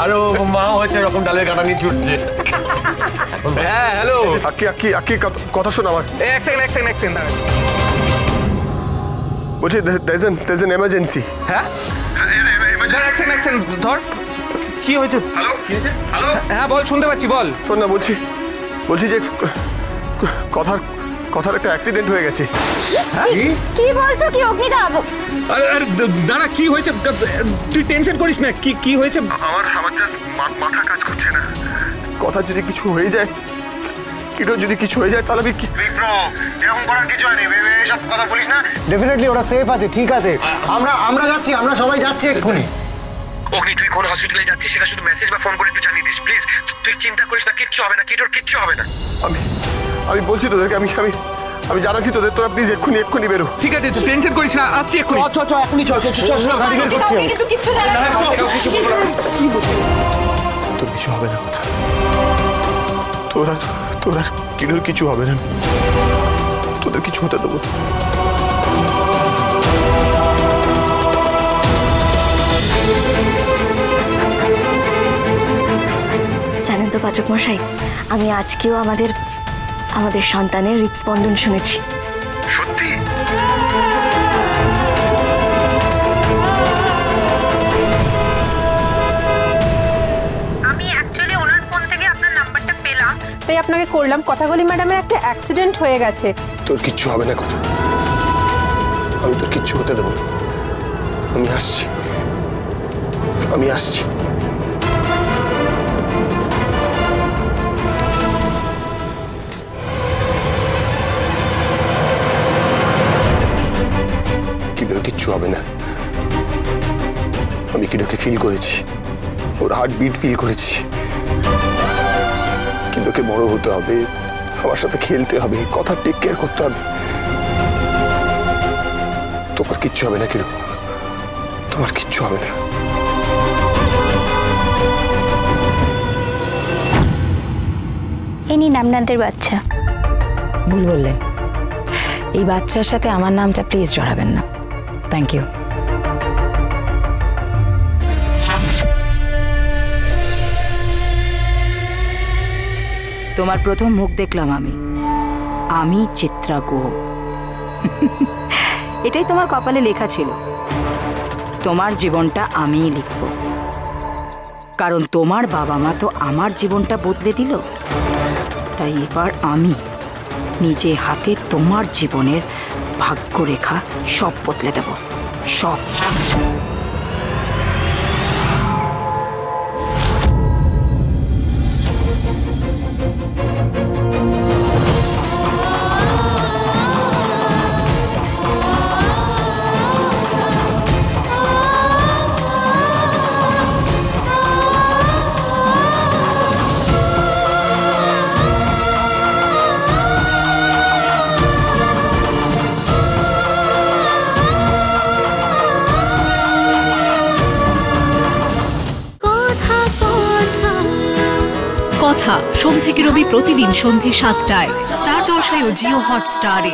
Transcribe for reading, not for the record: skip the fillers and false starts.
আরো মা হচ্ছে এরকম ডালের কাটা নিয়ে ছুটছে। হ্যাঁ হ্যালো আকি কথা শোন আমার। এক সেকেন্ড বলছি there's an emergency। হ্যাঁ এক সেকেন্ড ধর। কি হয়েছে? হ্যালো হ্যাঁ বল, শুনতে পাচ্ছি, বল। শোন না, বলছি যে কথার একটা অ্যাক্সিডেন্ট হয়ে গেছে। কি বলছো? কি অগ্নিদা? আরে দাঁড়া, কি হয়েছে? তুই টেনশন করিস না। কি হয়েছে? আমার জাস্ট মাথা কাজ করছে না। কথা যদি কিছু হয়ে যায়, যদি কিছু হয়ে যায় তাহলে আমি কি? এরকম করার কিছু হয়নি, এসব কথা বলিস না। ডেফিনেটলি ওরা সেফ আছে, ঠিক আছে। আমরা যাচ্ছি, আমরা সবাই যাচ্ছি এক্ষুনি। অগ্নি, তুই কোন হসপিটালে যাচ্ছিস সেটা শুধু মেসেজ বা ফোন করে একটু জানিয়ে দিস প্লিজ। তুই চিন্তা করিস না, কিচ্ছু হবে না, কিচ্ছু হবে না। আমি বলছি তোদেরকে, আমি জানাচ্ছি তোদের, তোরা প্লিজ এক্ষুনি বেরো। ঠিক আছে, তুই টেনশন করিস না, আসছি এক্ষুনি। এখনই চল। গাড়ি বের করছি। কিন্তু কিচ্ছু জানা না। তোর কিছু হবে না, কথা তোর আর কিডোর কিছু হবে না। তোদের কিছু হতে দেবো। জানেন তো পাচক মশাই, আমি আজকেও আমাদের সন্তানের হৃদস্পন্দন শুনেছি। সত্যি? আমি অ্যাকচুয়ালি ওনার ফোন থেকে আপনার নাম্বারটা পেলাম, তাই আপনাকে করলাম। কথাগুলি ম্যাডামের একটা অ্যাক্সিডেন্ট হয়ে গেছে। তোর কিচ্ছু হবে না, কথা। আমি তোর কিচ্ছু হতে দেবো না। আমি আসছি। কিচ্ছু হবে না। আমি কিডোকে ফিল করেছি, ওর হার্টবিট ফিল করেছি। কিডোকে বড় হতে হবে, আমার সাথে খেলতে হবে, কথা টেক কেয়ার করতে হবে। তোমার কিচ্ছু হবে না কিডো, তোমার কিচ্ছু হবে না। ইনি নামনাদের বাচ্চা। ভুল বললেন, এই বাচ্চার সাথে আমার নামটা প্লিজ জড়াবেন না। Thank you. তোমার প্রথম মুখ দেখলাম আমি চিত্রা গুহ। এটাই তোমার কপালে লেখা ছিল, তোমার জীবনটা আমিই লিখব। কারণ তোমার বাবা মা তো আমার জীবনটা বদলে দিল, তাই এবার আমি নিজে হাতে তোমার জীবনের ভাগ্যরেখা সব বদলে দেব, সব। কথা সোম থেকে রবি প্রতিদিন সন্ধ্যে ৭টায় স্টার জলসায় ও জিও হটস্টারে।